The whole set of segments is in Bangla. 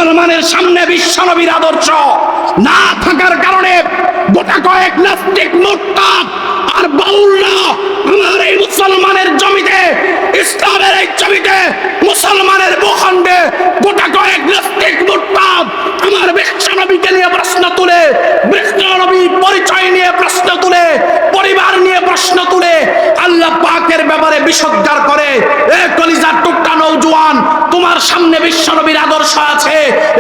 মুসলমানের সামনে বিশ্বনবীর আদর্শ না থাকার কারণে গোটা কয়েক নাস্তিক মুরতাদ আর বাউলরা আমার এই মুসলমানের জমিতে, ইসলামের এই জমিতে, মুসলমানের ভূখণ্ডে গোটা কয়েক নাস্তিক মুরতাদ আমার বিশ্বনবীকে নিয়ে প্রশ্ন তুলে, বিশ্বনবীর পরিচয় নিয়ে প্রশ্ন তুলে, পরিবার নিয়ে প্রশ্ন তুলে আল্লাহ পাকের ব্যাপারে বিষোদ্গার করে। এ কলিজার টুকরা নওজোয়ান, তোমার সামনে বিশ্বনবীর আদর্শ আছে।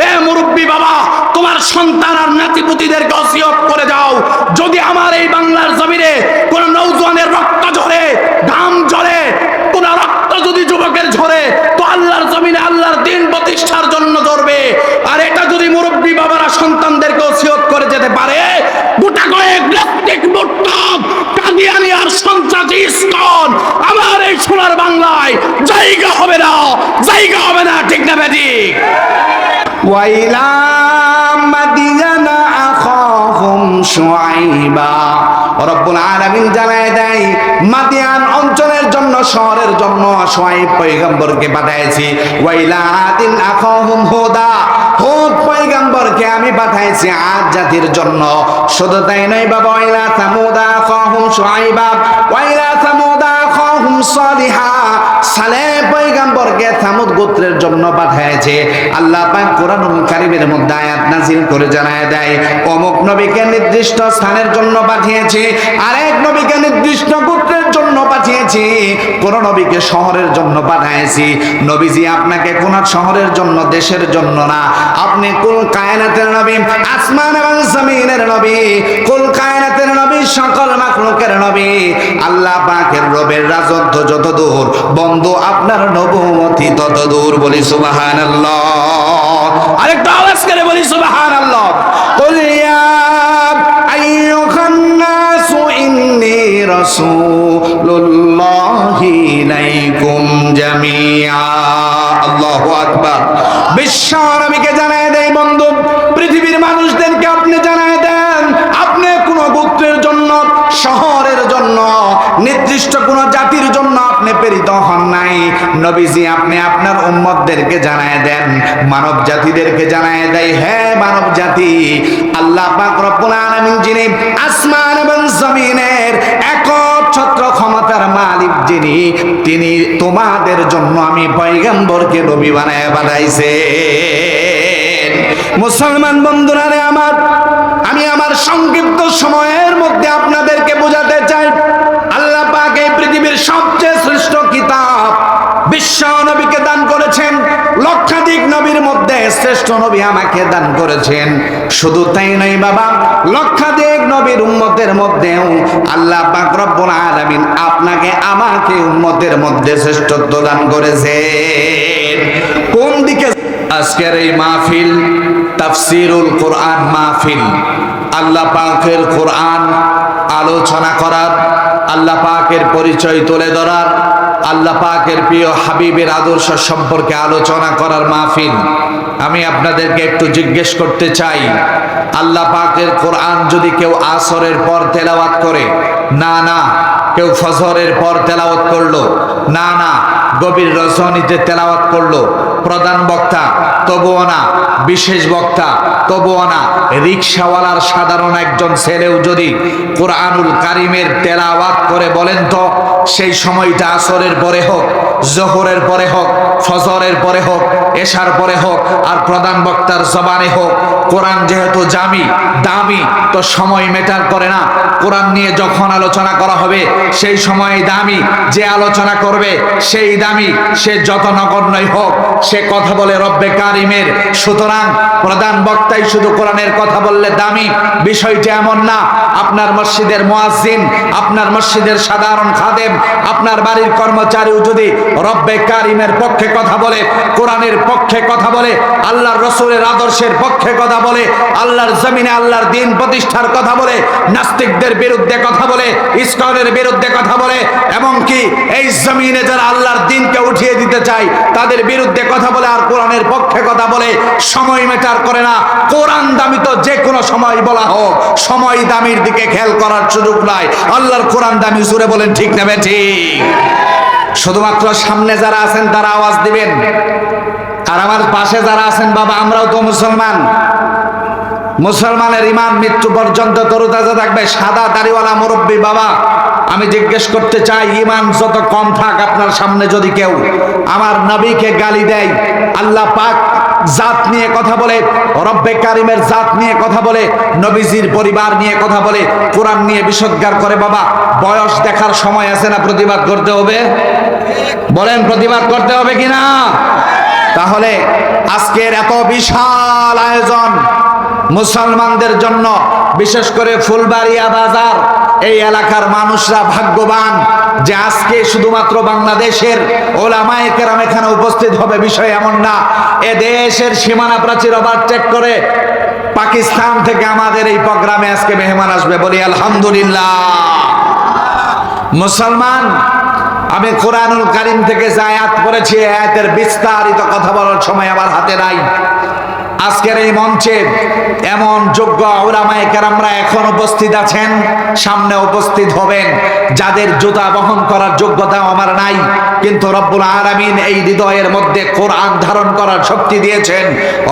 এ মুরব্বী বাবা, তোমার সন্তান আর নাতিপুতিদেরকে ওসিয়ত করে যাও, যদি আমার এই বাংলার জমিনে কোন নওজোয়ানের রক্ত ঝরে, ঘাম ঝরে, কোন রক্ত যদি যুবকের ঝরে, তো আল্লাহর জমিনে আল্লাহর দ্বীন প্রতিষ্ঠার জন্য ঝরবে। আর এটা যদি মুরব্বী বাবারা সন্তানদেরকে ওসিয়ত করে যেতে পারে, গোটা কয়েক নাস্তিক মুরতাদ কাদিয়ানী আর সন্ত্রাসী ইসকন আমার এই সোনার বাংলায় জায়গা হবে না, জায়গা হবে না, ঠিক না বেঠিক? ওয়াইলা মাদিয়ানা আখাহুম শুআইবা, রব্বুল আলামিন জানায় দেয় মাদিয়ান অঞ্চলের জন্য, শহরের জন্য শুআইব পয়গম্বরকে পাঠাইছি। ওয়াইলা আদিন আখাহুম হুদা, হুদ পয়গম্বরকে আমি পাঠাইছি আদ জাতির জন্য। শুধু তাই নয় বাবা, ওয়াইলা সামুদা আখাহুম শুআইবা, ওয়াইলা সামুদা আখাহুম সালিহা, সালেহ পয়গম্বরকে সামুদ গোত্রের জন্য পাঠিয়েছে। আল্লাহ পাক কোরআনুল কারীমের মধ্যে আয়াত নাযিল করে জানায় দেয়, অমুক নবীকে নির্দিষ্ট স্থানের জন্য পাঠিয়েছি, আরেক নবীকে নির্দিষ্ট গোত্রের জন্য পাঠিয়েছি, কোন নবীকে শহরের জন্য পাঠিয়েছি। নবীজি আপনাকে কোন শহরের জন্য, দেশের জন্য না, আপনি কুল কায়নাতের নবী, আসমান এবং জমিনের নবী, কুল কায়নাতের নবী, সকল মাখলুকের নবী। আল্লাহ পাকের রবের রাজত্ব যত দূর, বন্ধু আপনার নবুয়তি তত দূর। বলি সুবহানাল্লাহ, আরেকটা আওয়াজ করে বলি সুবহানাল্লাহ। কুল ইয়া আইয়ুহান নাসু ইন্নী রাসূলুল্লাহি ইলাইকুম জামিআ। আল্লাহু আকবার। বিশ্ব নবীকে জানায় দেয়, বন্ধু পৃথিবীর মানুষদেরকে আপনি জানায় দেন, আপনি কোন গোত্রের জন্য, শহরের জন্য, নির্দিষ্ট কোন জাতির জন্য আপনি প্রেরিত হন নাই। নবীজি আপনি আপনার উম্মতদেরকে জানায় দেন, মানব জাতিদেরকে জানায় দেয়, হে মানব জাতি, আল্লাহ পাক রব্বুল আলামিন যিনি আসমান এবং জমিনের একচ্ছত্র ক্ষমতার মালিক যিনি, তিনি তোমাদের জন্য আমি পয়গম্বরকে নবী বানায় পাঠাইছেন। মুসলমান বন্ধুরা রে আমার, আমি আমার সংক্ষিপ্ত সময়ের মধ্যে আপনাদেরকে বোঝাতে চাই, আল্লাহ পাক এই পৃথিবীর সবচেয়ে শ্রেষ্ঠ কিতাব বিশ্ব নবীকে দান করেছেন। লক্ষাধিক নবীর মধ্যে শ্রেষ্ঠ নবী আমাকে দান করেছেন। শুধু তাই নয় বাবা, লক্ষাধিক নবীর উম্মতের মধ্যেও আল্লাহ পাক রব্বুল আলামিন আপনাকে আমাকে উম্মতের মধ্যে শ্রেষ্ঠত্ব দান করেছেন। কোন দিকে? আজকের এই মাহফিল তাফসীরুল কোরআন মাহফিল, আল্লাহ পাকের কোরআন আলোচনা করার, আল্লাহ পাকের পরিচয় তুলে ধরার, আল্লাহ পাকের প্রিয় হাবিবের আদর্শ সম্পর্কে আলোচনা করার মাহফিল। আমি আপনাদেরকে একটু জিজ্ঞেস করতে চাই, আল্লাহ পাকের কোরআন যদি কেউ আসরের পর তেলাওয়াত করে, না না, কেউ ফজরের পর তেলাওয়াত করলো, না না, গভীর রজনীতে তেলাওয়াত করলো, প্রধান বক্তা তবুও না, বিশেষ বক্তা তবুও না, রিকশাওয়ালার সাধারণ একজন ছেলেও যদি কোরআনুল কারীমের তেলাওয়াত করে, বলেন তো সেই সময়টা আসরের পরে হোক, জোহরের পরে হোক, ফজরের পরে হোক, এশার পরে হোক, আর প্রধান বক্তার জবানে হোক, কোরআন যেহেতু দামি, তো সময় ম্যাটার করে না। কোরআন নিয়ে যখন আলোচনা করা হবে সেই সময় দামি, যে আলোচনা করবে সেই দামি, সে যত নগণ্যই হোক, সে কথা বলে রব্বে কারিমের। সুতরাং প্রধান বক্তাই শুধু কোরআনের কথা বললে দামি, বিষয়টি এমন না। আপনার মসজিদের মুয়াজ্জিন, আপনার মসজিদের সাধারণ খাদেম, আপনার বাড়ির কর্মচারীও যদি রব্বে কারিমের পক্ষে কথা বলে, কোরআনের পক্ষে কথা বলে, আল্লাহর রাসূলের আদর্শের পক্ষে কথা বলে, আল্লাহর জমিনে আল্লাহর দ্বীন প্রতিষ্ঠার কথা বলে, নাস্তিকদের বিরুদ্ধে কথা বলে, ইসকনের বিরুদ্ধে কথা বলে, এবং কি এই জমিনে যারা আল্লাহর দ্বীনকে উঠিয়ে দিতে চায় তাদের বিরুদ্ধে কথা বলে, আর কোরআনের পক্ষে কথা বলে, সময় ম্যাটার করে না। কোরআন দামি তো যে কোনো সময় বলা হোক, সময় দামির দিকে খেয়াল করার সুযোগ নাই। আল্লাহর কোরআন দামি, জোরে বলেন ঠিক না ঠিক? শুধুমাত্র সামনে যারা আছেন তারা আওয়াজ দিবেন, আর আমার পাশে যারা আছেন বাবা, আমরাও তো মুসলমান। মুসলমানের ইমান মৃত্যু পর্যন্ত তরুতাজা থাকবে। সাদা দাড়িওয়ালা মুরব্বী বাবা, আমি জিজ্ঞেস করতে চাই, ইমান যত কম থাক আপনার সামনে যদি কেউ আমার নবীকে গালি দেয়, আল্লাহ পাক জাত নিয়ে কথা বলে, রব্বে কারিমের জাত নিয়ে কথা বলে, নবীজির পরিবার নিয়ে কথা বলে, কোরআন নিয়ে বিষোদ্গার করে, বাবা বয়স দেখার সময় আছে না? প্রতিবাদ করতে হবে। বলেন প্রতিবাদ করতে হবে কিনা? তাহলে আজকের এত বিশাল আয়োজন মুসলমানদের জন্য, বিশেষ করে ফুলবাড়িয়া বাজার এই এলাকার মানুষরা ভাগ্যবান যে আজকে শুধুমাত্র বাংলাদেশের ওলামায়ে কেরাম এখানে উপস্থিত হবে, বিষয় এমন না। এ দেশের সীমানা প্রাচীর ওভারটেক করে পাকিস্তান থেকে আমাদের এই প্রোগ্রামে আজকে মেহমান আসবে। বলি আলহামদুলিল্লাহ। মুসলমান, আমি কোরআনুল কারীম থেকে যে আয়াত পড়েছি, আয়াতের বিস্তারিত কথা বলার সময় আমার হাতে নাই। আজকের এই মঞ্চে এমন যোগ্য উলামায়ে কেরামরা এখন উপস্থিত আছেন, সামনে উপস্থিত হবেন, যাদের জুতা বহন করার যোগ্যতা আমার নাই, কিন্তু রব্বুল আলামিন এই হৃদয়ের মধ্যে কোরআন ধারণ করার শক্তি দিয়েছেন।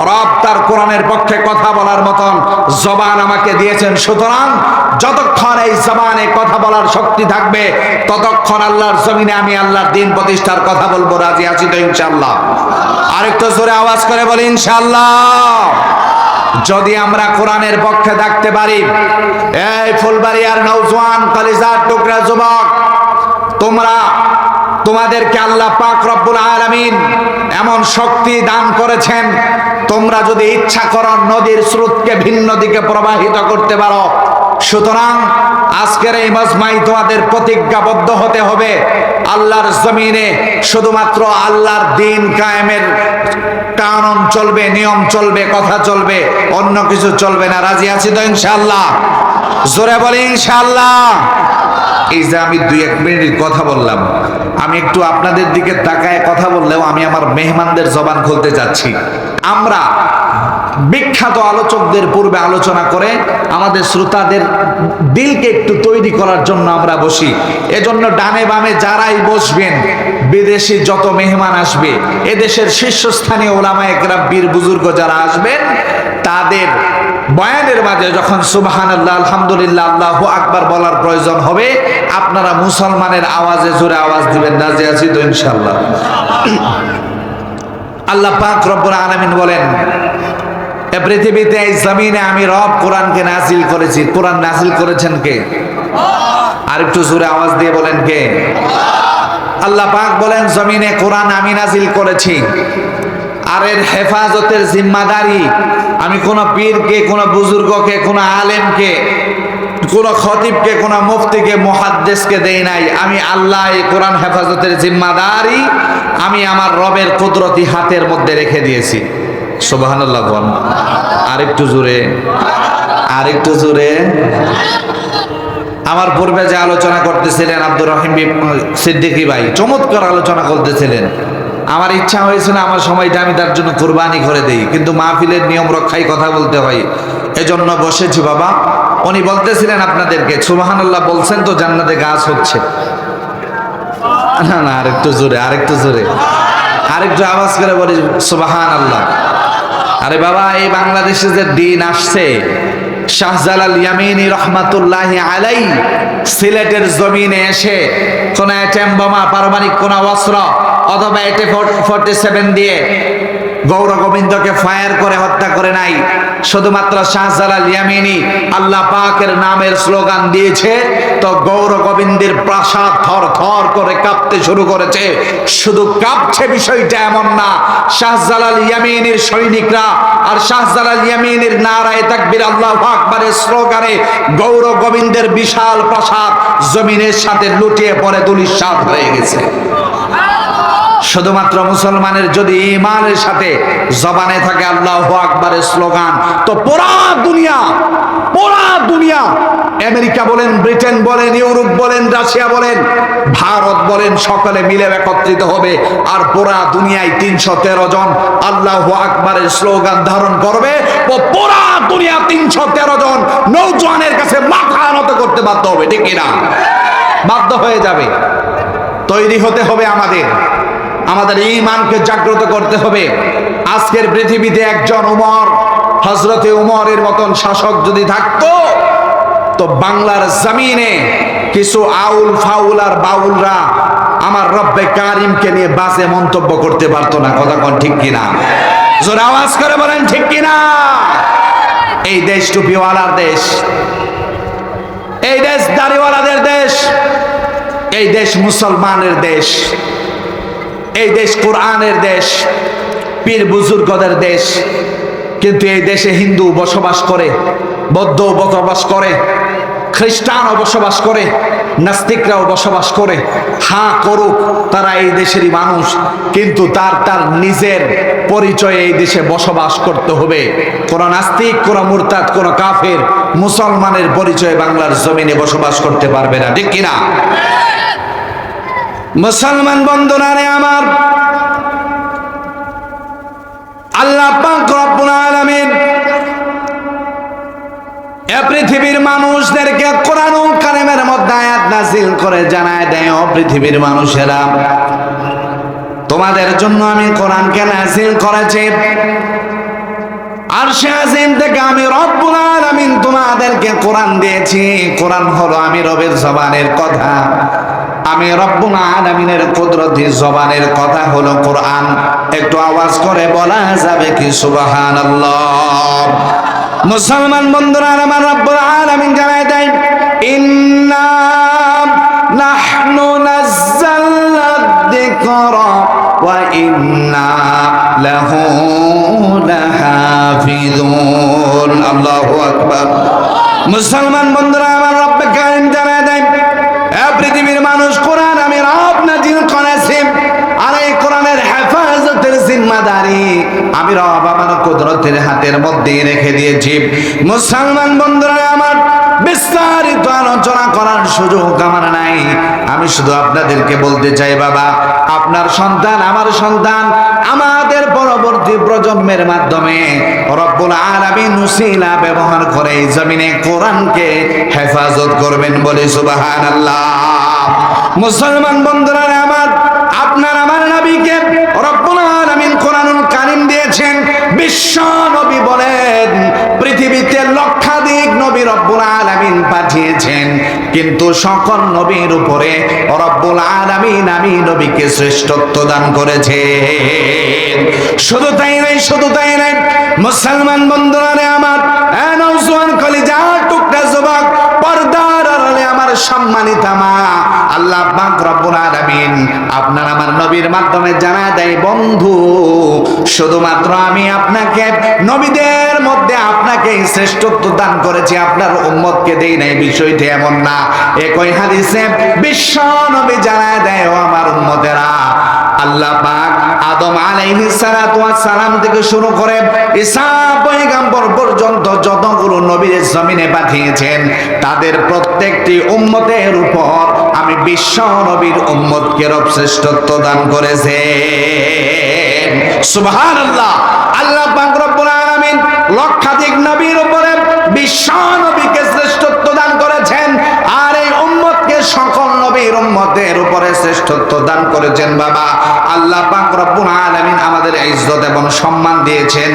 রব তার কোরআনের পক্ষে কথা বলার মতন জবান আমাকে দিয়েছেন। সুতরাং যতক্ষণ এই জবানে কথা বলার শক্তি থাকবে, ততক্ষণ আল্লাহর জমিনে আমি আল্লাহর দ্বীন প্রতিষ্ঠার কথা বলবো। রাজি আছি তো ইনশাআল্লাহ? আরেকটু জোরে আওয়াজ করে বলি ইনশাআল্লাহ। যদি আমরা কোরআনের পক্ষে থাকতে পারি, এই ফুলবাড়িয়ার নওজোয়ান কলিজার টুকরা যুবক, তোমাদেরকে আল্লাহ পাক রব্বুল আলামিন এমন শক্তি দান করেছেন, তোমরা যদি ইচ্ছা করো নদীর স্রোতকে ভিন্ন দিকে প্রবাহিত করতে পারো। সুতরাং আজকের এই মজমাই তোমাদের প্রতিজ্ঞাবদ্ধ হতে হবে, আল্লাহর জমিনে শুধুমাত্র আল্লাহর দ্বীন কায়েমের কানুন চলবে, নিয়ম চলবে, কথা চলবে, অন্য কিছু চলবে না। রাজি আছি তো ইনশাআল্লাহ? জোরে বলি ইনশাআল্লাহ। এই যে আমি 2-1 মিনিট কথা বললাম, আমি একটু আপনাদের দিকে তাকায় কথা বললেও আমি আমার মেহমানদের জবান খুলতে যাচ্ছি। আমরা বিখ্যাত আলোচকদের পূর্বে আলোচনা করে আমাদের শ্রোতাদের দিলকে একটু তৈরি করার জন্য আমরা বসি। এজন্য ডানে বামে যারাই বসবেন, বিদেশি যত মেহমান আসবে, এদেশের শীর্ষস্থানীয় ওলামায়ে কেরাম বীর বুজুর্গ যারা আসবেন, তাদের বয়ানের মাঝে যখন সুবহানাল্লাহ, আলহামদুলিল্লাহ, আল্লাহু আকবার বলার প্রয়োজন হবে, আপনারা মুসলমানের আওয়াজে জোরে আওয়াজ দিবেন। রাজি আছি তো ইনশাআল্লাহ? আল্লাহ পাক রব্বুল আলামিন বলেন, এ পৃথিবীতে এই জমিনে আমি রব কোরআনকে নাজিল করেছি। কোরআন নাজিল করেছেন কে? আর একটু জোরে আওয়াজ দিয়ে বলেন কে? আল্লাহ পাক বলেন, জমিনে কোরআন আমি নাজিল করেছি, আর এর হেফাজতের জিম্মাদারি আমি কোন পীরকে, কোন বুজুর্গকে, কোন আলেমকে, কোন খতিবকে, কোন মুফতিকে, মুহাদ্দিসকে দেই নাই। আমি আল্লাহ এই কোরআন হেফাজতের জিম্মাদারি আমি আমার রবের কুদরতি হাতের মধ্যে রেখে দিয়েছি। সুবহানাল্লাহ। আরেকটু জোরে, আরেকটু জোরে। আমার পূর্বে যে আলোচনা করতেছিলেন আব্দুর রহিম সিদ্দিকী ভাই, চমৎকার আলোচনা করতেছিলেন। আমার ইচ্ছা হয়েছিল আমার সময়টা আমি তার জন্য কুরবানি করে দেই, কিন্তু মাহফিলের নিয়ম রক্ষায় কথা বলতে হয়, এজন্য বসেছি বাবা। উনি বলতেছিলেন আপনাদেরকে, সুবহানাল্লাহ বলছেন তো জান্নাতে গাছ হচ্ছে। না না, আরেকটু জোরে, আরেকটু জোরে, আরেকটু আওয়াজ করে বলি সুবহানাল্লাহ। আরে বাবা, এই বাংলাদেশে যে দিন আসছে, শাহজালাল ইয়ামিনী রহমাতুল্লাহি আলাইহি সিলেটের জমিনে এসে কোন অ্যাটম বোমা, পারমাণবিক কোন অস্ত্র অথবা AK-47 দিয়ে গৌর গোবিন্দকে ফায়ার করে হত্যা করে নাই। শুধুমাত্র শাহজালাল ইয়ামিনী আল্লাহ পাকের নামের স্লোগান দিয়েছে, তো গৌর গোবিন্দের প্রাসাদ থর থর করে কাঁপতে শুরু করেছে। শুধু কাঁপছে বিষয়টা এমন না, শাহজালাল ইয়ামিনীর সৈনিকরা আর শাহজালাল ইয়ামিনীর নারায়ে তাকবীর আল্লাহু আকবারের স্লোগানে গৌর গোবিন্দের বিশাল প্রাসাদ জমিনের সাথে লুটিয়ে পড়ে ধূলিসাৎ হয়ে গেছে। শুধুমাত্র মুসলমানের যদি ঈমানের সাথে জবানে থাকে আল্লাহু আকবারের স্লোগান, তো পুরা দুনিয়া, আমেরিকা বলেন, ব্রিটেন বলেন, ইউরোপ বলেন, রাশিয়া বলেন, ভারত বলেন, সকলে মিলে একত্রিত হবে, আর পুরা দুনিয়ায় 313 জন আল্লাহু আকবারের স্লোগান ধারণ করবে। ও পুরা দুনিয়া 313 জন নওজোয়ানের কাছে মাথা নত করতে বাধ্য হবে, ঠিক কিনা? বাধ্য হয়ে যাবে। তৈরি হতে হবে আমাদের। আমাদের ঈমানকে জাগ্রত করতে হবে। আজকের পৃথিবীতে একজন উমর, হযরতে উমরের মতন শাসক যদি থাকতো, তো বাংলার জমিনে কিছু আউল ফাউল আর বাউলরা আমার রব্বে কারিমকে নিয়ে বাজে মন্তব্য করতে পারতো না। কথা কোন ঠিক কিনা? জোরে আওয়াজ করে বলেন ঠিক কিনা? এই দেশ টুপিওয়ালার দেশ, এই দেশ দাড়িওয়ালাদের দেশ, এই দেশ মুসলমানের দেশ, এই দেশ কোরআনের দেশ, পীর বুজুর্গদের দেশ। কিন্তু এই দেশে হিন্দু বসবাস করে, বৌদ্ধ বসবাস করে, খ্রিস্টানও বসবাস করে, নাস্তিকরাও বসবাস করে। হ্যাঁ করুক, তারা এই দেশেরই মানুষ, কিন্তু তার নিজের পরিচয়ে এই দেশে বসবাস করতে হবে। কোন নাস্তিক, কোন মুরতাদ, কোন কাফের মুসলমানের পরিচয়ে বাংলার জমিনে বসবাস করতে পারবে না। ঠিক কিনা? মুসলমান বন্ধুরা রে আমার, আল্লাহ পাক রব্বুল আলামিন পৃথিবীর মানুষদেরকে কোরআনুল কারীমের মধ্যে আয়াত নাযিল করে জানায় দেয়, ও পৃথিবীর মানুষেরা, তোমাদের জন্য আমি কোরআনকে নাযিল করেছি। আরশে আজিম থেকে আমি রব্বুল আলামিন তোমাদেরকে কোরআন দিয়েছি। কোরআন হলো আমি রবের জবানের কথা, আমি রব্বুল আলামিনের কুদরতি জবানের কথা হলো কোরআন। একটু আওয়াজ করে বলা যাবে কি সুবহানাল্লাহ? মুসলমান বন্ধুরা আমার, রব্বুল আলামিন জানায় দেয়, ইন্না নাহনু নাযালনা যিকরা ওয়া ইন্না লাহু লাহাফিজুন। আল্লাহু আকবার। মুসলমান বন্ধুরা আমার, রব্বে কারীম জানায় দেয়, পৃথিবীর মানুষ, কোরআন আমি রব নাযিল করেছি, আর এই কোরআনের হেফাজতের জিম্মাদারি আমি রব আমার কুদরতের হাতের মধ্যে রেখে দিয়েছি। মুসলমান বন্ধুরা আমার, বিস্তারিত আলোচনা করার সুযোগ আমার নাই। আমি শুধু আপনাদেরকে বলতে চাই, বাবা, আপনার সন্তান, আমার সন্তান, আমাদের পরবর্তী প্রজন্মের মাধ্যমে রব্বুল আলামিন উসিলা ব্যবহার করে এই জমিনে কোরআনকে হেফাজত করবেন বলে সুবহানাল্লাহ। মুসলমান বন্ধুরা আমার, আপনার আমার নবীকে রব্বুল আলামিন কোরআনুল কারীম দিয়েছেন। বিশ্ব নবী বলেন, পৃথিবীতে লক্ষাধিক নবী রব্বুল আলামিন পাঠিয়েছেন, কিন্তু সকল নবীর উপরে রব্বুল আলামিন আমি নবীকে শ্রেষ্ঠত্ব দান করেছেন। শুধু তাই নয়, শুধু তাই নয়, মুসলমান বন্ধুরা আমার, নওজোয়ান কলিজার টুকরা যুবক, পর্দার আড়ালে আমার সম্মানিতা মা, আল্লাহ পাক রব্বুল আলামিন আপনার আমার নবীর মাধ্যমে জানায় দেয়, বন্ধু, শুধুমাত্র আমি আপনাকে নবীদের মধ্যে আপনাকে শ্রেষ্ঠত্ব দান করেছি, আপনার উম্মতকে দেই নাই। বিষয়টি এমন না। একই হাদিসে বিশ্ব নবী জানায় দেয়, ও আমার উম্মতেরা, আল্লাহ পাক আদম আলাইহিস সালাতু ওয়াস সালাম থেকে শুরু করে ঈসা পয়গম্বর পর্যন্ত যতগুলো নবীর জমিনে পাঠিয়েছেন, তাদের প্রত্যেকটি উম্মতের উপর আমি বিশ্ব নবীর উম্মতকে রব শ্রেষ্ঠত্ব দান করেছেন। সুবহানাল্লাহ। আল্লাহ পাক রব্বুল আলামিন লক্ষাধিক নবীর উপরে বিশ্ব নবীকে শ্রেষ্ঠত্ব দান করেছেন, আর এই উম্মতকে সকল নবীর উম্মতের উপরে শ্রেষ্ঠত্ব দান করেছেন। বাবা, আল্লাহ পাক রব্বুল আলামিন আমাদের ইজ্জত এবং সম্মান দিয়েছেন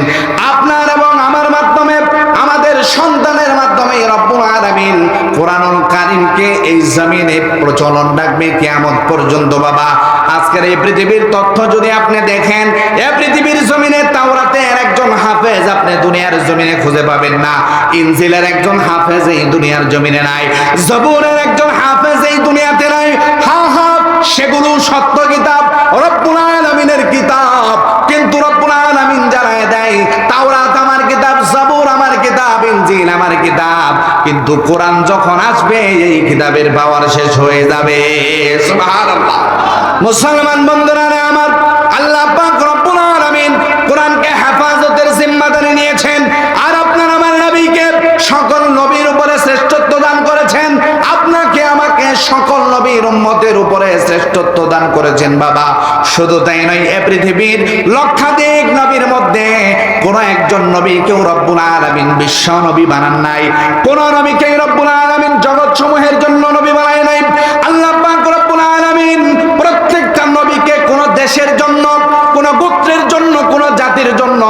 আপনার এবং আমার মাধ্যমে, আমাদের সন্তানের মাধ্যমে। রব্বুল আলামিন কোরআনুল কারীমকে এই জমিনে প্রচলন রাখবে কিয়ামত পর্যন্ত। বাবা, আজকের এই পৃথিবীর তথ্য যদি আপনি দেখেন, এই পৃথিবীর জমিনে তাওরাতের একজন হাফেজ আপনি দুনিয়ার জমিনে খুঁজে পাবেন না, ইনজিলের একজন হাফেজ এই দুনিয়ার জমিনে নাই, জবুরের একজন হাফেজ এই দুনিয়াতে নাই। হ্যাঁ হ্যাঁ, সেগুলো সত্য কিতাব, রব্বুল আলামিনের কিতাব, কিন্তু রব্বুল আলামিন জানায় দেয়, তাওরাত আমার কিতাব, জবুর আমার কিতাব, ইনজিল আমার কিতাব, কিন্তু কোরআন যখন আসবে এই কিতাবের পাওয়ার শেষ হয়ে যাবে। সুবহানাল্লাহ। মুসলমান বন্ধুরা আমার, আল্লাহ পাক রব্বুল আলামিন কোরআনকে হেফাজতের জিম্মাদারি নিয়েছেন, আর আপনার আমার নবীকে সকল নবীর উপরে শ্রেষ্ঠত্ব দান করেছেন, আপনাকে আমাকে সকল নবীর উম্মতের উপরে শ্রেষ্ঠত্ব দান করেছেন। বাবা, শুধু তাই নয়, এই পৃথিবীর লক্ষাধিক নবীর মধ্যে কোন একজন নবীকেও রব্বুল আলামিন বিশ্ব নবী বানান নাই, কোন নবীকে রব্বুল আলামিন জগৎ সমূহের জন্য নবী বানায় নাই। আল্লাহ পাক রব্বুল আলামিন প্রত্যেকটা নবীকে কোন দেশের জন্য, কোন গোত্রের জন্য, কোন জাতির জন্য,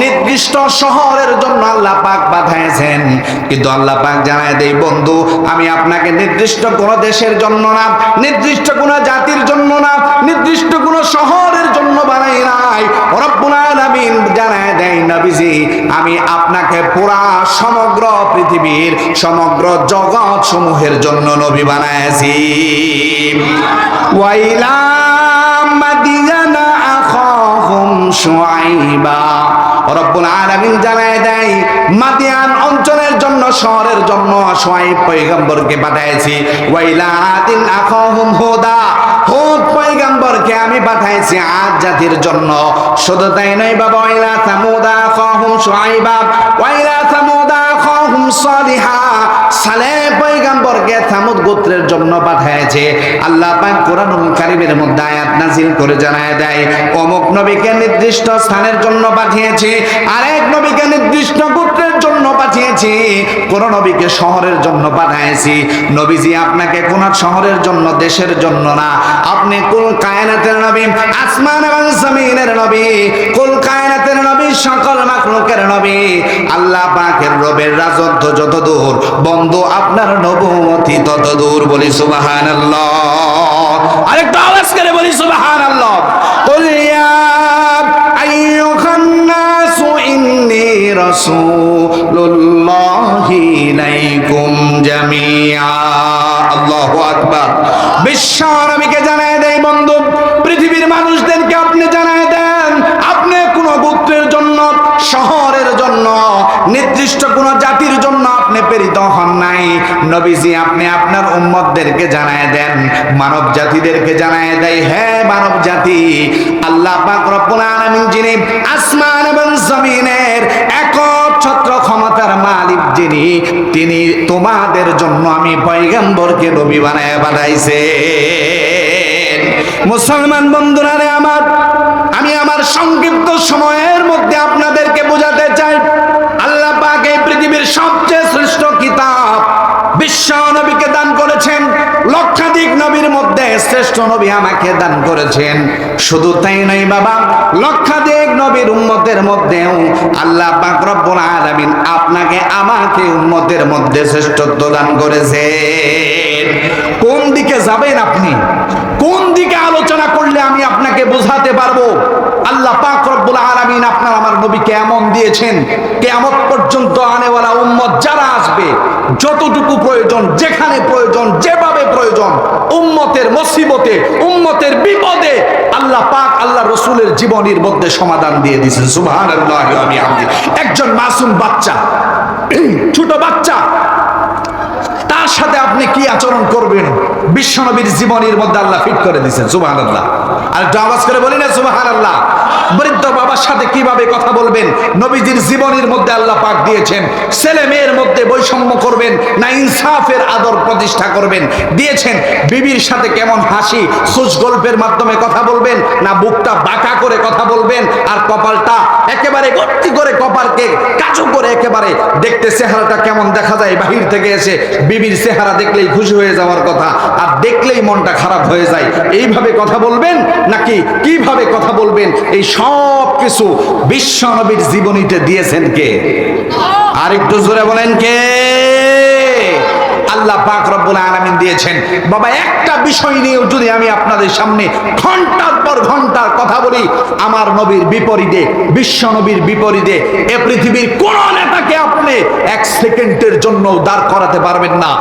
নির্দিষ্ট শহরের জন্য আল্লাহ পাক পাঠাইছেন। কিন্তু আল্লাহ পাক জানায় দেই বন্ধু, আমি আপনাকে নির্দিষ্ট কোন দেশের জন্য না, নির্দিষ্ট কোন জাতির জন্য না, নির্দিষ্ট কোন শহরের জন্য বানাই নাই। রব্বুল আলামিন জানায় দেই নবীজি, আমি আপনাকে পুরা সমগ্র পৃথিবীর সমগ্র জগৎ সমূহের জন্য নবী বানাইছি। ওয়াইলা মাদিয়ানা আখাহুম শুআইবা, রব্বুল আলামিন জানায় দেয় মাদিয়ান অঞ্চলের জন্য, শহরের জন্য শুআইব পয়গম্বরকে পাঠাইছি। ওয়াইলা আদিন আখাহুম হুদা, হুদ পয়গম্বরকে আমি পাঠাইছি আদ জাতির জন্য। শুধু তাই নয় বাবা, ওয়াইলা সামুদা আখাহুম শুআইবা, ওয়াইলা সামুদা আখাহুম সালিহা, সালেহ পয়গম্বরকে সামুদ গোত্রের জন্য পাঠিয়েছে। আল্লাহ পাক কোরআনুল কারীমের মধ্যে আয়াত নাযিল করে জানায় দেয়, অমুক নবীকে নির্দিষ্ট স্থানের জন্য পাঠিয়েছি, আরেক নবীকে নির্দিষ্ট গোত্রের জন্য পাঠিয়েছি, কোন নবীকে শহরের জন্য পাঠিয়েছি। নবীজি আপনাকে কোন শহরের জন্য, দেশের জন্য না, আপনি কুল কায়নাতের নবী, আসমান এবং জমিনের নবী, কুল কায়নাতের নবী, সকল মাখলুকের নবী। আল্লাহ পাকের রবের রাজত্ব যত দূর বন্ধু, আপনার নবুয়তি তত দূর। বলি সুবহানাল্লাহ, আরেকটা আওয়াজ করে বলি সুবহানাল্লাহ। কুল ইয়া আইয়ুহান নাসু ইন্নী রাসূলুল্লাহি ইলাইকুম জামিআ। আল্লাহু আকবার। বিশ্ব নবীকে জানায় দেয় বন্ধু, পৃথিবীর মানুষদেরকে আপনি জানায় দেন, আপনি কোন গোত্রের জন্য, শহরের জন্য, নির্দিষ্ট কোন জাতির জন্য আপনি প্রেরিত হন নাই। নবীজি আপনি আপনার উম্মতদেরকে জানায় দেন, মানব জাতিদেরকে জানায় দেয়, হে মানব জাতি, আল্লাহ পাক রব্বুল আলামিন যিনি আসমান এবং জমিনের একচ্ছত্র ক্ষমতার মালিক যিনি, তিনি তোমাদের জন্য আমি পয়গম্বরকে নবী বানায় পাঠাইছে। মুসলমান বন্ধুরা রে আমার, আমি আমার সংক্ষিপ্ত সময়ের মধ্যে আপনাদেরকে বোঝাতে চাই, আল্লাহ পাক এই পৃথিবীর সবচেয়ে শ্রেষ্ঠ কিতাব বিশ্ব নবীকে দান করেছেন। লক্ষাধিক নবীর মধ্যে শ্রেষ্ঠ নবী আমাকে দান করেছেন। শুধু তাই নয় বাবা, লক্ষাধিক নবীর উম্মতের মধ্যেও আল্লাহ পাক রব্বুল আলামিন আপনাকে আমাকে উম্মতের মধ্যে শ্রেষ্ঠত্ব দান করেছেন। কোন দিকে যাবেন আপনি, কোন দিকে আলোচনা করলে আমি আপনাকে বোঝাতে পারবো? আল্লাহ পাক রব্বুল আলামিন আপনার আমার নবীকে এমন দিয়েছেন, কিয়ামত পর্যন্ত আনেওয়ালা উম্মত যারা আসবে, যতটুকু প্রয়োজন, যেখানে প্রয়োজন, যেভাবে প্রয়োজন, উম্মতের মুসিবতে, উম্মতের বিপদে আল্লাহ পাক আল্লাহ রসুলের জীবনীর মধ্যে সমাধান দিয়ে দিয়েছেন। সুবহানাল্লাহি ওয়া বিহামদিহি। একজন মাসুম বাচ্চা, ছোট বাচ্চা, তার সাথে আপনি কি আচরণ করবেন, বিশ্বনবীর জীবনীর মধ্যে আল্লাহ ফিট করে দিয়েছেন। সুবহানাল্লাহ। আর একটু আওয়াজ করে বলি না সুবহানাল্লাহ। বৃদ্ধ বাবার সাথে কিভাবে কথা বলবেন, নবীজির জীবনীর মধ্যে আল্লাহ পাক দিয়েছেন। ছেলে মেয়ের মধ্যে বৈষম্য করবেন না ইনসাফের আদর প্রতিষ্ঠা করবেন, দিয়েছেন। বিবির সাথে কেমন হাসি সুজ গল্পের মাধ্যমে কথা বলবেন, না বুকটা বাঁকা করে কথা বলবেন, আর কপালটা একেবারে গর্তি করে, কপালকে কাঁচু করে, একেবারে দেখতে চেহারাটা কেমন দেখা যায় বাহির থেকে এসে, বিবির চেহারা দেখলেই খুশি হয়ে যাওয়ার কথা, আর দেখলেই মনটা খারাপ হয়ে যায়। এইভাবে কথা বলবেন নাকি কিভাবে কথা বলবেন, এই সব কিছু বিশ্ব নবীর জীবনীতে দিয়েছেন কে? আর একটু জোরে বলেন কে? আল্লাহ পাক রব্বুল আলামিন দিয়েছেন। বাবা, একটা বিষয় নিয়ে যদি আমি আপনাদের সামনে ঘন্টার পর ঘন্টার কথা বলি, আমার নবীর বিপরীতে, বিশ্ব নবীর বিপরীতে এ পৃথিবীর কোন নেতাকে আপনি এক সেকেন্ডের জন্য দাঁড় করাতে পারবেন না।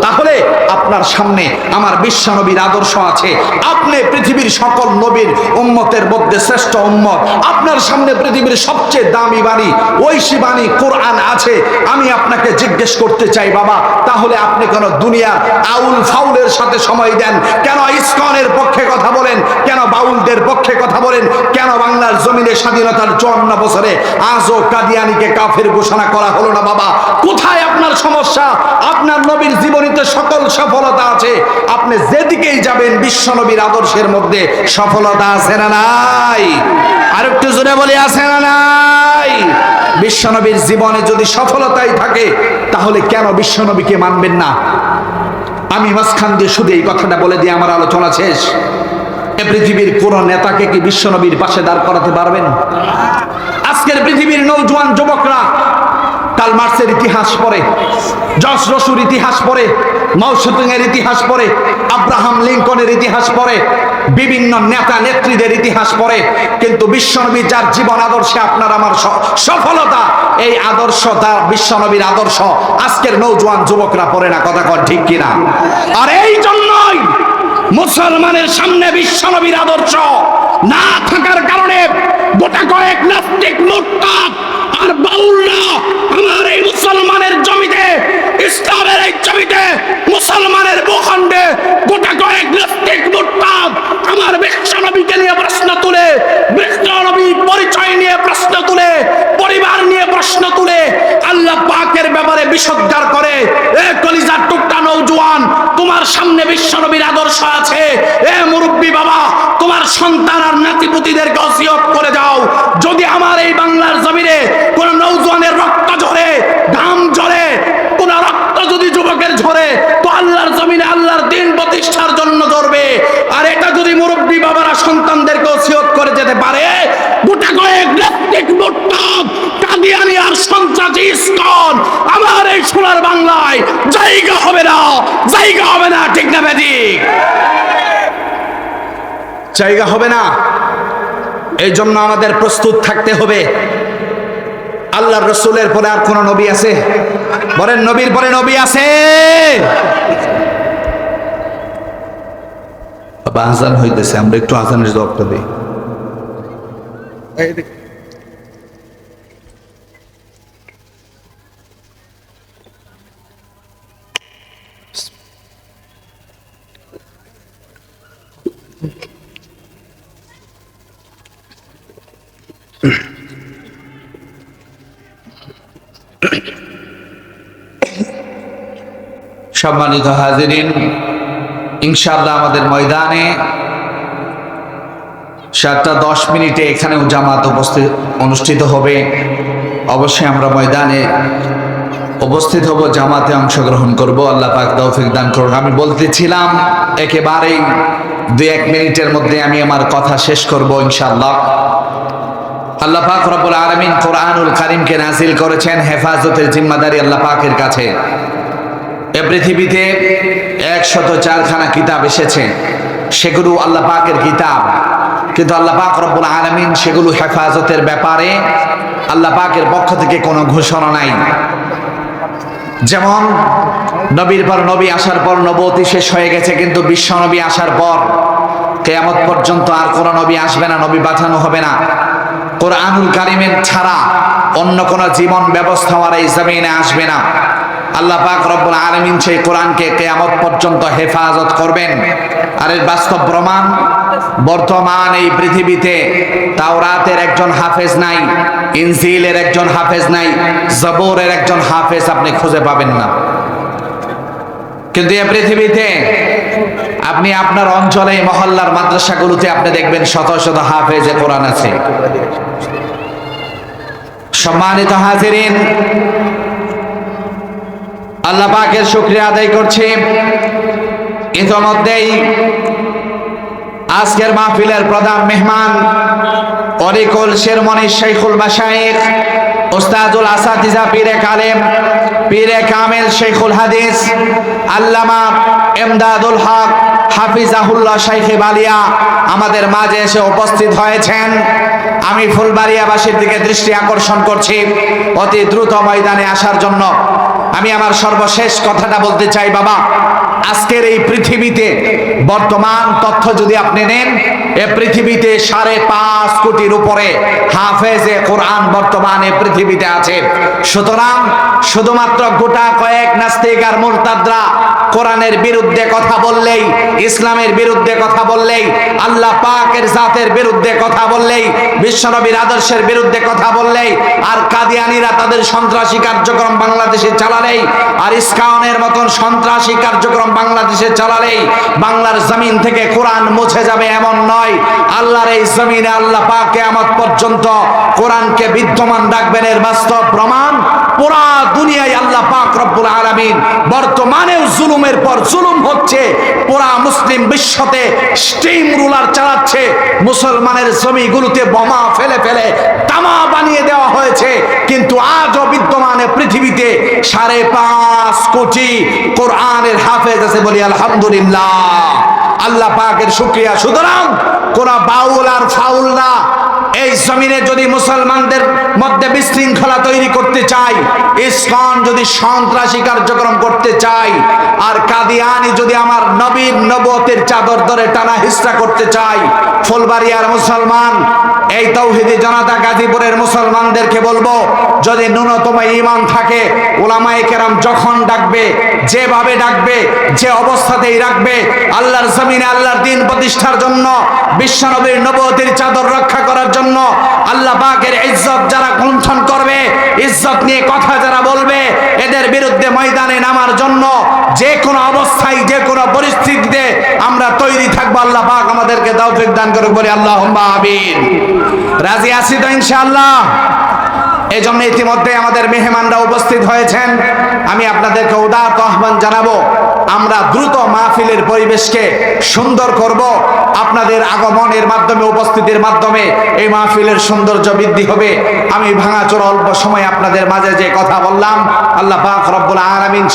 তাহলে আপনার সামনে আমার বিশ্ব নবীর আদর্শ আছে, আপনি পৃথিবীর সকল নবীর উম্মতের মধ্যে শ্রেষ্ঠ উম্মত, আপনার সামনে পৃথিবীর সবচেয়ে দামি বাণী, ঐশী বাণী কোরআন আছে। আমি আপনাকে জিজ্ঞেস করতে চাই বাবা, তাহলে আপনি কেন দুনিয়ার আউল ফাউলের সাথে সময় দেন? কেন ইসকনের পক্ষে কথা বলেন? কেন বাউলদের পক্ষে কথা বলেন? কেন বাংলার জমিনে স্বাধীনতার 54 বছরে আজও কাদিয়ানীকে কাফের ঘোষণা করা হলো না? বাবা, কোথায় আপনার সমস্যা? আপনার নবীর জীবনীতে সকল সফলতা আছে, আপনি যেদিকেই যাবেন বিশ্ব নবীর আদর্শের মধ্যে সফলতা আছে না নাই? আর একটু জোরে বলে আছে না নাই? বিশ্বনবীর জীবনে যদি সফলতাই থাকে, তাহলে কেন বিশ্বনবীকে মানবেন না? আমি মাঝখান দিয়ে শুধু এই কথাটা বলে দিয়ে আমার আলোচনা শেষ। এ পৃথিবীর কোন নেতাকে কি বিশ্বনবীর পাশে দাঁড় করাতে পারবেন? আজকের পৃথিবীর নওজোয়ান যুবকরা কার্ল মার্কসের ইতিহাস পড়ে, জর্জ রসুর ইতিহাস পড়ে, মাও সেতুং এর ইতিহাস পড়ে, আব্রাহাম লিঙ্কনের ইতিহাস পড়ে, বিভিন্ন নেতা নেত্রীদের ইতিহাস পড়ে, কিন্তু বিশ্বনবী যার জীবন আদর্শে আপনার আমার সফলতা, এই আদর্শটা বিশ্বনবীর আদর্শ আজকের নওজোয়ান যুবকরা পড়ে না। কথা কর ঠিক কিনা? আর এই জন্যই মুসলমানের সামনে বিশ্বনবীর আদর্শ না থাকার কারণে গোটা কয়েক নাস্তিক মুরতাদ আর বাউলরা আমার এই মুসলমানের জমিতে, ইসলামের এই জমিতে, মুসলমানের ভূখণ্ডে গোটা কয়েক নাস্তিক মুরতাদ আমার বিশ্বনবীকে নিয়ে প্রশ্ন তুলে, বিশ্বনবীর পরিচয় নিয়ে প্রশ্ন তুলে, পরিবার নিয়ে প্রশ্ন তুলে আল্লাহ পাকের ব্যাপারে বিষোদ্গার করে। এ কলিজার টুকরা নওজোয়ান, তোমার সামনে বিশ্বনবীর আদর্শ আছে। এ মুরব্বী বাবা, তোমার সন্তান আর নাতিপুতিদেরকে ওসিয়ত করে যাও, যদি আমার এই বাংলার জমিনে কোন নওজোয়ানের রক্ত ঝরে, ঘাম ঝরে, কোন রক্ত যদি যুবকের ঝরে, তো আল্লাহর জমিনে আল্লাহর দ্বীন প্রতিষ্ঠার জন্য ঝরবে। আর এটা যদি মুরব্বী বাবারা সন্তানদেরকে ওসিয়ত করে যেতে পারে, গোটা কয়েক নাস্তিক মুরতাদ কাদিয়ানী আর সন্ত্রাসী ইসকন আমার এই সোনার বাংলায় জায়গা হবে না, জায়গা হবে না। ঠিক না বেঠিক? জায়গা হবে না। এই জন্য আমাদের প্রস্তুত থাকতে হবে। আল্লাহর রসুলের পরে আর কোন নবী আছে? বলেন, নবীর পরে নবী আছে? বাবা আজান হইতেছে, আমরা একটু আজানের জবাবটা দিই। সম্মানিত হাজিরিন, ইনশাআল্লাহ আমাদের ময়দানে 7:10 এখানেও জামাত অনুষ্ঠিত হবে। অবশ্যই আমরা ময়দানে উপস্থিত হব, জামাতে অংশগ্রহণ করব। আল্লাহ পাক তৌফিক দান করুন। আমি বলতেছিলাম একেবারেই 2-1 মিনিটের মধ্যে আমি আমার কথা শেষ করব ইনশাআল্লাহ। আল্লাহ পাক রব্বুল আলামিন কোরআনুল কারীমকে নাযিল করেছেন, হেফাজতের জিম্মাদারি আল্লাহ পাকের কাছে। এ পৃথিবীতে 104খানা কিতাব এসেছে, সেগুলো আল্লাহ পাকের কিতাব, কিন্তু আল্লাহ পাক রব্বুল আলামিন সেগুলো হেফাজতের ব্যাপারে আল্লাহ পাকের পক্ষ থেকে কোনো ঘোষণা নাই। যেমন নবীর পর নবী আসার পর নবুয়তি শেষ হয়ে গেছে, কিন্তু বিশ্ব নবী আসার পর কিয়ামত পর্যন্ত আর কোনো নবী আসবে না, নবী পাঠানো হবে না। কোরআনুল কারীমের ছাড়া অন্য কোনো জীবন ব্যবস্থা আর এই জমিনে আসবে না। আল্লাহ পাক রব্বুল আলামিন সেই কোরআনকে কিয়ামত পর্যন্ত হেফাজত করবেন। আর এর বাস্তব প্রমাণ, বর্তমান এই পৃথিবীতে তাওরাতের একজন হাফেজ নাই, ইনজিলের একজন হাফেজ নাই, জবুরের একজন হাফেজ আপনি খুঁজে পাবেন না। কিন্তু এই পৃথিবীতে আপনি আপনার অঞ্চলে মহল্লার মাদ্রাসাগুলোতে আপনি দেখবেন শত শত হাফেজে কোরআন আছে। সম্মানিত হাজিরিন, আল্লাহ পাকের শুকরিয়া আদায় করছি। ইতোমধ্যেই আজকের মাহফিলের প্রধান মেহমান অরিকুল শেরমনি শেখুল মাশায়েখ উস্তাদুল আসাতিজা পীরে কালেম পীরে কামেল শেখুল হাদিস আল্লামা ইমদাদুল হক হাফিজাহুল্লাহ শাইখে বালিয়া আমাদের মাঝে এসে উপস্থিত হয়েছেন। আমি ফুলবাড়িয়াবাসীর দিকে দৃষ্টি আকর্ষণ করছি অতি দ্রুত ময়দানে আসার জন্য। আমি আমার সর্বশেষ কথাটা বলতে চাই, বাবা, আজকের এই পৃথিবীতে বর্তমান তথ্য যদি আপনি নেন, এ পৃথিবীতে 5.5 কোটির উপরে হাফেজে কোরআন বর্তমানে পৃথিবীতে আছে। সুতরাং শুধুমাত্র গোটা কয়েক নাস্তিক আর মুরতাদরা কোরআনের বিরুদ্ধে কথা বললেই, ইসলামের বিরুদ্ধে কথা বললেই, আল্লাহ পাকের জাতের বিরুদ্ধে কথা বললেই, বিশ্বনবীর আদর্শের বিরুদ্ধে কথা বললেই, আর কাদিয়ানীরা তাদের সন্ত্রাসী কার্যক্রম বাংলাদেশে চালালেই, আর ইসকানের মতন সন্ত্রাসী কার্যক্রম বাংলাদেশে চালালেই বাংলার জমিন থেকে কোরআন মুছে যাবে এমন নয়। আল্লাহর এই জমিনে আল্লাহ পাক কিয়ামত পর্যন্ত কোরআনকে বিদ্যমান রাখবেন। এর বাস্তব প্রমাণ পুরা দুনিয়ায় আল্লাহ পাক রব্বুল আলামিন বর্তমানেও জুলুমের পর জুলুম হচ্ছে, পুরা মুসলিম বিশ্বতে স্টিম রুলার চালাচ্ছে, মুসলমানের জমিগুলোতে বোমা ফেলে ফেলে তামা বানিয়ে দেওয়া হয়েছে, কিন্তু আজও বিদ্যমানে পৃথিবীতে 5.5 কোটি কোরআনের হাফেজ আছে, বলি আলহামদুলিল্লাহ, আল্লাহ পাকের শুকরিয়া। সুতরাং কোন বাউল আর ফাউল না, এই জমিনে যদি মুসলমানদের মধ্যে বিশৃঙ্খলা তৈরি করতে চাই, ইসকন যদি সন্ত্রাসী কার্যক্রম করতে চাই, আর কাদিয়ানি যদি আমার নবীর নবুয়তের চাদর ধরে টানা হিস্সা করতে চাই, ফুলবাড়িয়ার মুসলমান, এই তৌহিদি জনতা গাজীপুরের মুসলমানদেরকে বলবো, যদি ন্যূনতম ঈমান থাকে, উলামায়ে কেরাম যখন ডাকবে, যেভাবে ডাকবে, যে অবস্থাতেই রাখবে, আল্লাহর জমিনে আল্লাহর দ্বীন প্রতিষ্ঠার জন্য, বিশ্বনবীর নবুয়তের চাদর রক্ষা করার জন্য, আল্লাহ পাকের ইজ্জত যারা লুণ্ঠন করবে, ইজ্জত নিয়ে কথা যারা বলবে, এদের বিরুদ্ধে ময়দানে নামার জন্য যে কোনো অবস্থায়, যে কোনো পরিস্থিতিতে আমরা তৈরি থাকবো। আল্লাহ পাক আমাদেরকে তৌফিক দান করুক, বলি আল্লাহুম্মা আমিন। রাজি আছি তো ইনশাআল্লাহ? এই জন্য ইতিমধ্যে আমাদের মেহমানরা উপস্থিত হয়েছেন, আমি আপনাদেরকে উদাত্ত আহ্বান জানাবো, আমরা দ্রুত মাহফিলের পরিবেশকে সুন্দর করব। আপনাদের আগমনের মাধ্যমে, উপস্থিতির মাধ্যমে এই মাহফিলের সৌন্দর্য বৃদ্ধি হবে। আমি ভাঙাচোরা অল্প সময় আপনাদের মাঝে যে কথা বললাম, আল্লাহ পাক রব্বুল আলামিন